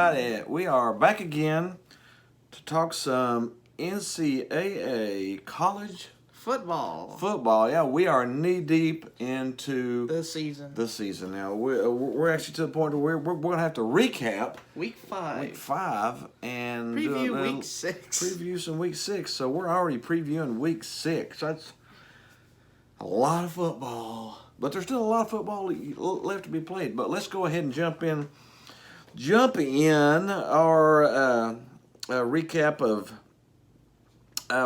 everybody. We are back again to talk some NCAA college Football. football. Yeah, we are knee deep into The season. the season now. We're actually to the point where we're going to have to recap Week 5. week 5 and do Preview week 6. Preview some week 6. So we're already previewing week 6. That's a lot of football. But there's still a lot of football left to be played. But let's go ahead and jump in our recap of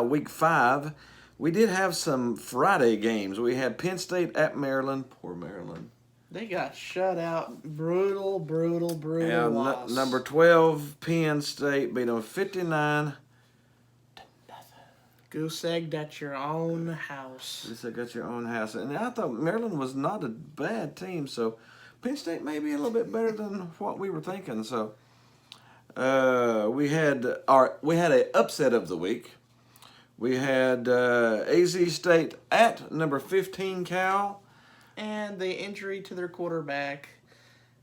week 5. We did have some Friday games. We had Penn State at Maryland. Poor Maryland. They got shut out. Brutal And loss. number 12, Penn State beat them 59. Goose egged at your own house. They got your own house. And I thought Maryland was not a bad team. So Penn State may be a little bit better than what we were thinking. So we had an upset of the week. We had AZ State at number 15 Cal. And the injury to their quarterback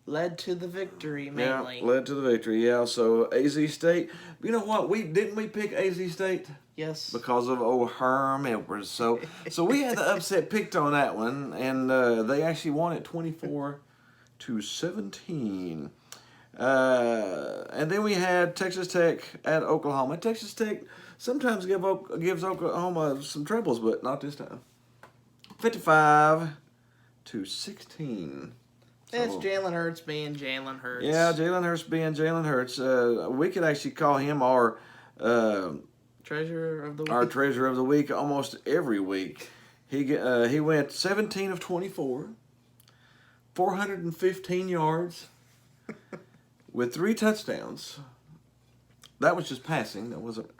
led to the victory mainly. Yeah, led to the victory. Yeah, so AZ State. You know what? Didn't we pick AZ State? Yes. Because of old Herm Edwards. So we had the upset picked on that one, and they actually won it 24-17. And then we had Texas Tech at Oklahoma. Texas Tech sometimes gives Oklahoma some troubles, but not this time. 55-16. It's Jalen Hurts being Jalen Hurts. Yeah, Jalen Hurts being Jalen Hurts. We could actually call him our treasurer of the week. Our treasurer of the week almost every week. He went 17 of 24, 415 yards, with 3 touchdowns. That was just passing. That wasn't.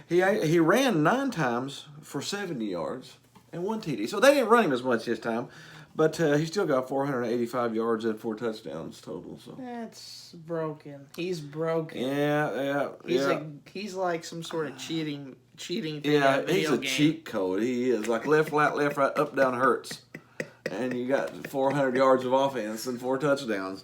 He ran 9 times for 70 yards and 1 TD. So they didn't run him as much this time, but he still got 485 yards and 4 touchdowns total. So that's broken. He's broken. Yeah. He's like some sort of cheating thing. Yeah, he's a game. cheat code. He is like left, right, up, down, Hurts. And you got 400 yards of offense and 4 touchdowns.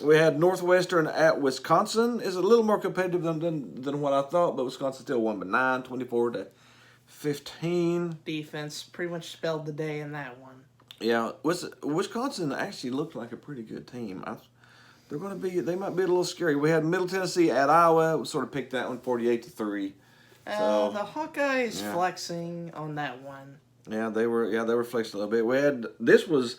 We had Northwestern at Wisconsin. Is a little more competitive than what I thought, but Wisconsin still won by 9, 24-15. Defense pretty much spelled the day in that one. Yeah, Wisconsin actually looked like a pretty good team. They might be a little scary. We had Middle Tennessee at Iowa. We sort of picked that one 48-3. So the Hawkeyes flexing on that one. Yeah, they were flexing a little bit. This was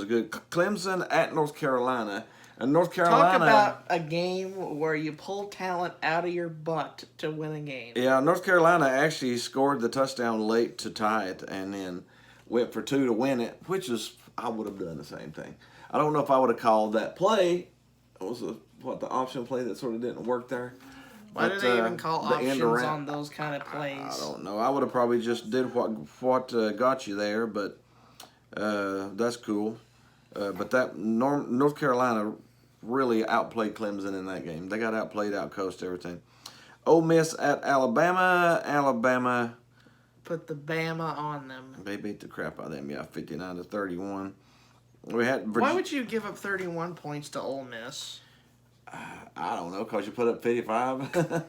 good. Clemson at North Carolina. And North Carolina. Talk about a game where you pull talent out of your butt to win a game. Yeah, North Carolina actually scored the touchdown late to tie it and then went for 2 to win it, which is, I would have done the same thing. I don't know if I would have called that play. It was the option play that sort of didn't work there. Why do they even call options on those kind of plays? I don't know. I would have probably just did what got you there, but that's cool. But that North Carolina really outplayed Clemson in that game. They got outplayed, outcoached, everything. Ole Miss at Alabama. Alabama put the Bama on them. They beat the crap out of them. Yeah, 59-31. We had Why would you give up 31 points to Ole Miss? I don't know, because you put up 55.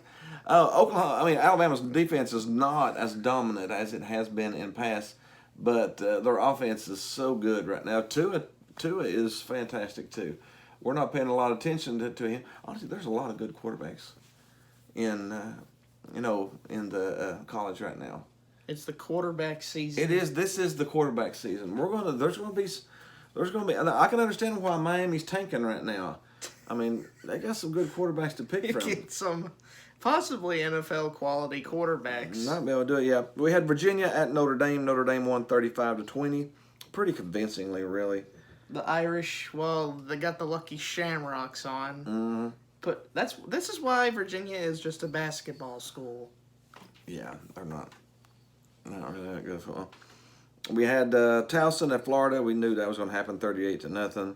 Alabama's defense is not as dominant as it has been in past, but their offense is so good right now. Tua is fantastic too. We're not paying a lot of attention to him. Honestly, there's a lot of good quarterbacks in the college right now. It's the quarterback season. It is. This is the quarterback season. There's going to be. I can understand why Miami's tanking right now. I mean, they got some good quarterbacks to pick from. Get some possibly NFL quality quarterbacks. Not be able to do it, yeah. We had Virginia at Notre Dame. Notre Dame won 35-20. Pretty convincingly, really. The Irish, they got the Lucky Shamrocks on. Mm-hmm. But this is why Virginia is just a basketball school. Yeah, they're not really that good football. We had Towson at Florida. We knew that was going to happen, 38-0.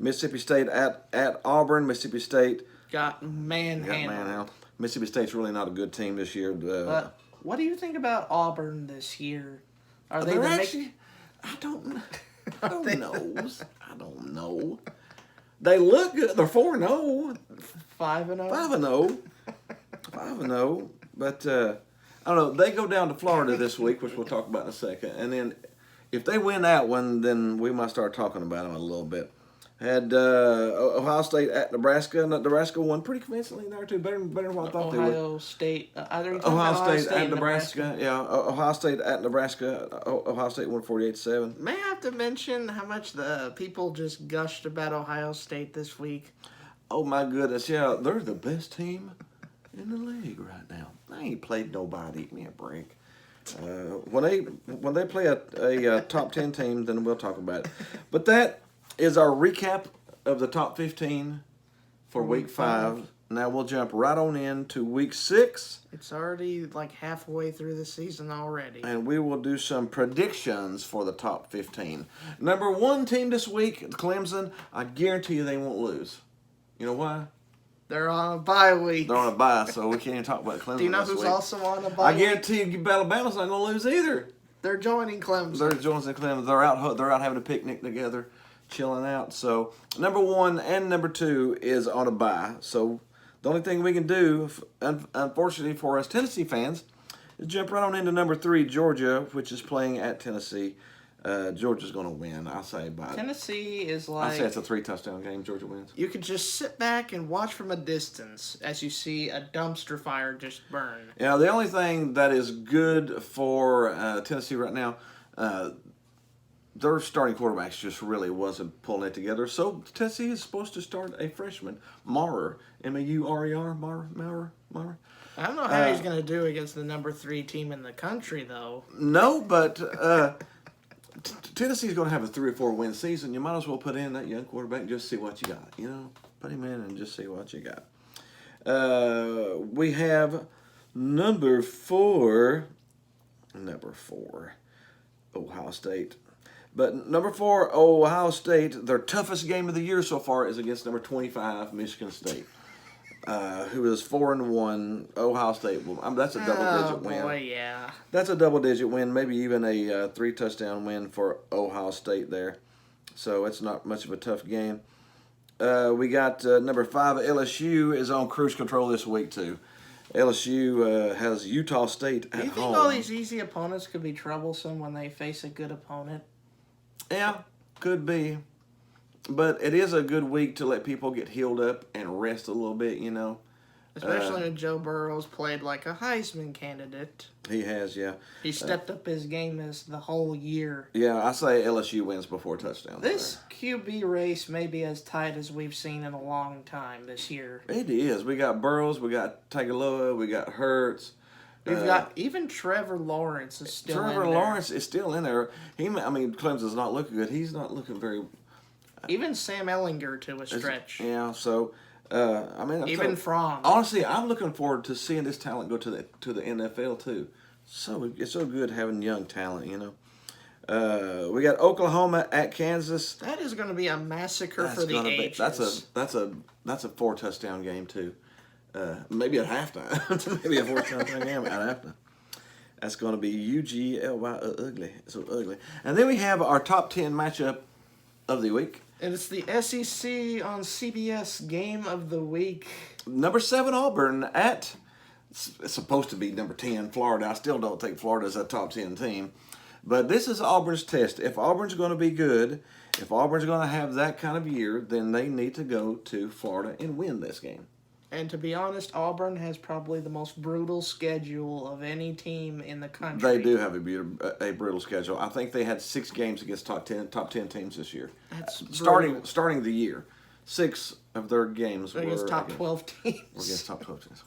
Mississippi State at Auburn. Mississippi State got manhandled. Mississippi State's really not a good team this year. But what do you think about Auburn this year? Are they actually? I don't know. I don't know. They look good. They're 4-0, 5-0. 5-0, 5-0. But I don't know. They go down to Florida this week, which we'll talk about in a second. And then if they win that one, then we might start talking about them a little bit. Had Ohio State at Nebraska. Nebraska won pretty convincingly there too. Better than what I thought they would. Ohio State. Ohio State at Nebraska. Yeah, Ohio State at Nebraska. Ohio State won 48-7. May I have to mention how much the people just gushed about Ohio State this week? Oh my goodness, yeah, they're the best team in the league right now. They ain't played nobody. Give me a break. When they play a top 10 team, then we'll talk about it. But that is our recap of the top 15 for week 5. Now we'll jump right on into week 6. It's already like halfway through the season already. And we will do some predictions for the top 15. Number 1 team this week, Clemson. I guarantee you they won't lose. You know why? They're on a bye week. They're on a bye, so we can't even talk about Clemson. Do you know this who's week. also on a bye I guarantee you Alabama's not going to lose either. They're joining Clemson. They're joining Clemson. They're out having a picnic together, chilling out. So number 1 and number 2 is on a bye. So the only thing we can do, unfortunately for us Tennessee fans, is jump right on into number 3, Georgia, which is playing at Tennessee. Georgia's going to win. I say by. Tennessee is I like. say it's a 3-touchdown game. Georgia wins. You could just sit back and watch from a distance as you see a dumpster fire just burn. Yeah, the only thing that is good for Tennessee right now, their starting quarterbacks just really wasn't pulling it together. So Tennessee is supposed to start a freshman, Maurer, Maurer, Maurer. I don't know how he's going to do against the number 3 team in the country, though. No, but Tennessee's going to have a 3 or 4 win season. You might as well put in that young quarterback and just see what you got. You know, put him in and just see what you got. We have number 4, Ohio State. But number 4, Ohio State, their toughest game of the year so far is against number 25, Michigan State, who is 4-1. Ohio State, that's a double-digit win. Oh, boy, yeah. That's a double-digit win, maybe even a 3-touchdown win for Ohio State there. So it's not much of a tough game. We got number 5, LSU is on cruise control this week, too. LSU has Utah State at home. Do you think all these easy opponents could be troublesome when they face a good opponent? Yeah, could be. But it is a good week to let people get healed up and rest a little bit, you know. Especially when Joe Burrow's played like a Heisman candidate. He has, yeah. He stepped up his game as the whole year. Yeah, I say LSU wins before touchdown. This QB race may be as tight as we've seen in a long time this year. It is. We got Burrows, we got Tagovailoa, we got Hurts. We've got even Trevor Lawrence is still in there. Trevor Lawrence is still in there. Clemson's not looking good. He's not looking very. Even Sam Ellinger to a stretch. Yeah, so Even Fromm. Honestly, I'm looking forward to seeing this talent go to the NFL too. So it's so good having young talent, you know. We got Oklahoma at Kansas. That is going to be a massacre for the ages. That's a 4-touchdown game too. Maybe at halftime. Maybe a 4-touchdown game at halftime. That's going to be UGLY ugly. So ugly. And then we have our top 10 matchup of the week. And it's the SEC on CBS Game of the Week. Number 7 Auburn at, it's supposed to be number 10 Florida. I still don't think Florida is a top 10 team. But this is Auburn's test. If Auburn's going to be good, if Auburn's going to have that kind of year, then they need to go to Florida and win this game. And to be honest, Auburn has probably the most brutal schedule of any team in the country. They do have a brutal schedule. I think they had 6 games against top 10 teams this year. That's starting the year. 6 of their games were against top 12 teams. Against top 12 teams.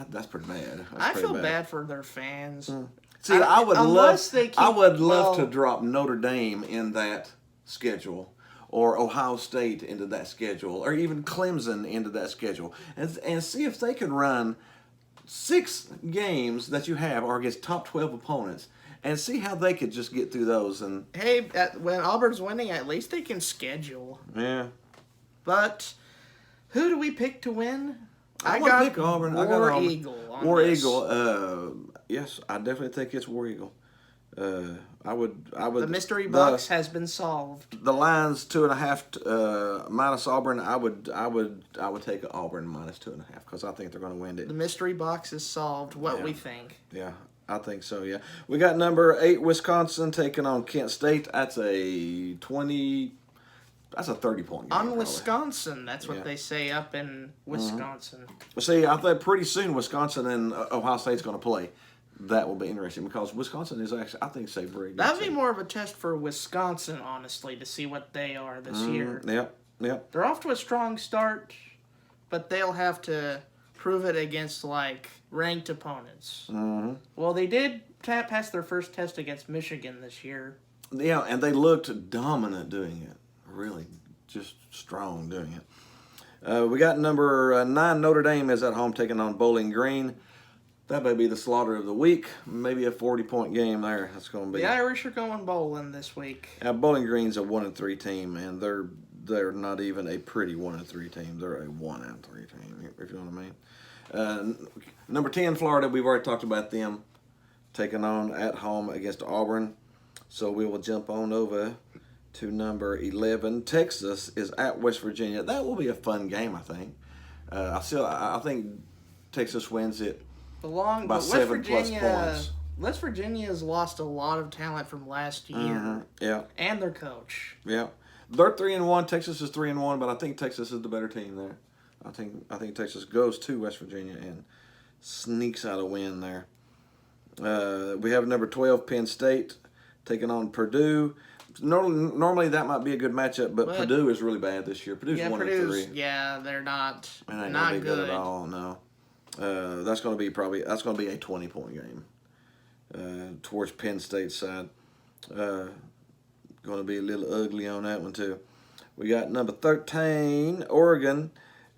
That's pretty bad. I feel bad for their fans. See, I would love to drop Notre Dame in that schedule, or Ohio State into that schedule, or even Clemson into that schedule, and see if they could run 6 games that you have are against top 12 opponents, and see how they could just get through those. And hey, when Auburn's winning, at least they can schedule. Yeah. But who do we pick to win? I got pick Auburn. War Eagle. War Eagle. Yes, I definitely think it's War Eagle. I would. The mystery box has been solved. The line's 2.5 minus Auburn. I would take Auburn minus 2.5 because I think they're going to win it. The mystery box is solved. What we think. Yeah, I think so. Yeah, we got number 8 Wisconsin taking on Kent State. That's a 20. That's a 30-point game. On probably. Wisconsin, that's what they say up in Wisconsin. See, I think pretty soon Wisconsin and Ohio State's going to play. That will be interesting because Wisconsin is actually, I think, very good. That'd be more of a test for Wisconsin, honestly, to see what they are this year. Yep. They're off to a strong start, but they'll have to prove it against, like, ranked opponents. Mm-hmm. Well, they did pass their first test against Michigan this year. Yeah, and they looked dominant doing it. Really, just strong doing it. We got number 9 Notre Dame is at home taking on Bowling Green. That may be the slaughter of the week. Maybe a 40-point game there. That's going to be. The Irish are going bowling this week. Bowling Green's a 1-3 team, and they're not even a pretty 1-3 team. They're a 1-3 team, if you know what I mean. Number 10 Florida. We've already talked about them taking on at home against Auburn. So we will jump on over to number 11. Texas is at West Virginia. That will be a fun game, I think. I think Texas wins it. By West 7+ Virginia, points. West Virginia's lost a lot of talent from last year. Mm-hmm. Yeah. And their coach. Yeah. They're 3-1. Texas is 3-1, but I think Texas is the better team there. I think Texas goes to West Virginia and sneaks out a win there. We have number 12 Penn State taking on Purdue. Normally that might be a good matchup, but Purdue is really bad this year. Purdue's 1-3. Yeah, they're not not good. Good at all. No. That's going to be a 20-point game towards Penn State's side. Going to be a little ugly on that one too. We got number 13 Oregon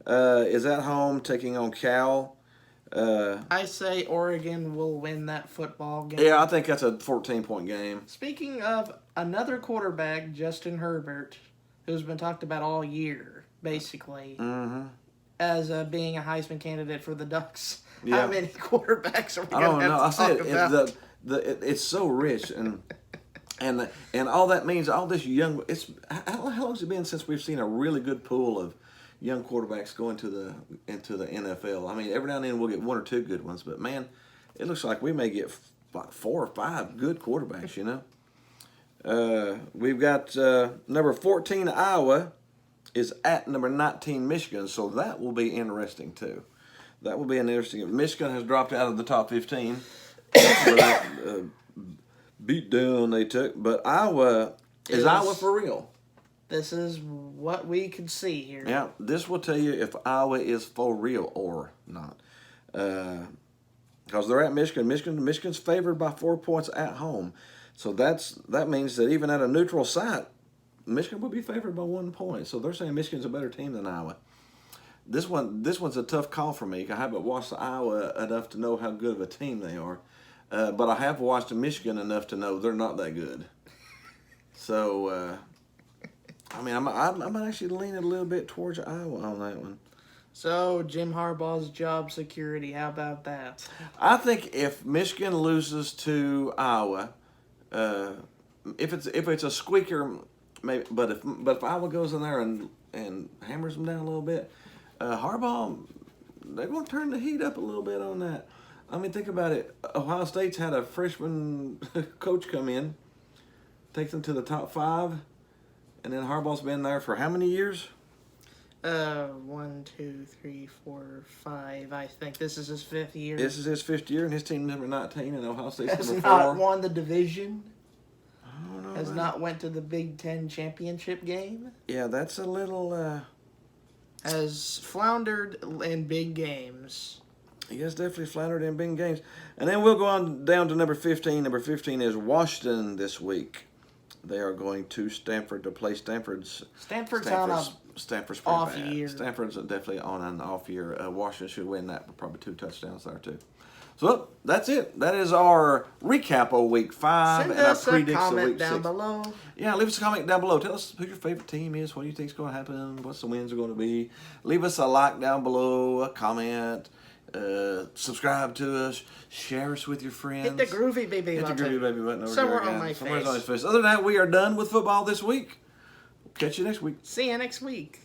is at home taking on Cal. I say Oregon will win that football game. Yeah, I think that's a 14-point game. Speaking of another quarterback, Justin Herbert, who's been talked about all year, basically. Mm-hmm. As being a Heisman candidate for the Ducks. Yeah. How many quarterbacks are we I don't going to know. have to talk about? It's so rich and all that means all this young. How long has it been since we've seen a really good pool of young quarterbacks go into the NFL? I mean, every now and then we'll get 1 or 2 good ones, but man, it looks like we may get like 4 or 5 good quarterbacks. You know, we've got number 14 Iowa is at number 19 Michigan, so that will be interesting too. That will be an interesting. Michigan has dropped out of the top 15 for that beat down they took, but Iowa is Iowa for real. This is what we can see here. Yeah, this will tell you if Iowa is for real or not, because they're at Michigan. Michigan's favored by 4 points at home, so that means that even at a neutral site, Michigan will be favored by 1 point, so they're saying Michigan's a better team than Iowa. This one's a tough call for me. I haven't watched Iowa enough to know how good of a team they are, but I have watched Michigan enough to know they're not that good. So, I mean, I'm actually leaning a little bit towards Iowa on that one. So, Jim Harbaugh's job security, how about that? I think if Michigan loses to Iowa, if it's a squeaker. Maybe, but if Iowa goes in there and hammers them down a little bit, Harbaugh, they're going to turn the heat up a little bit on that. I mean, think about it. Ohio State's had a freshman coach come in, takes them to the top 5, and then Harbaugh's been there for how many years? 1, 2, 3, 4, 5. I think this is his 5th year. This is his 5th year, and his team number 19, and Ohio State's has number not 4. won the division. Has man. not went to the Big Ten championship game. Yeah, that's a little. Has floundered in big games. He has definitely floundered in big games. And then we'll go on down to number 15. Number 15 is Washington this week. They are going to Stanford to play Stanford's on a Stanford's off bad. year. Stanford's definitely on an off year. Washington should win that, but probably 2 touchdowns there too. So that's it. That is our recap of Week 5 Send and our us a predicts of comment Week 6. down below. Yeah, leave us a comment down below. Tell us who your favorite team is. What do you think is going to happen? What's the wins are going to be? Leave us a like down below, a comment. Subscribe to us. Share us with your friends. Hit the groovy baby Hit the button. groovy baby button over Somewhere here on my Somewhere's face. on his face. Other than that, we are done with football this week. Catch you next week. See you next week.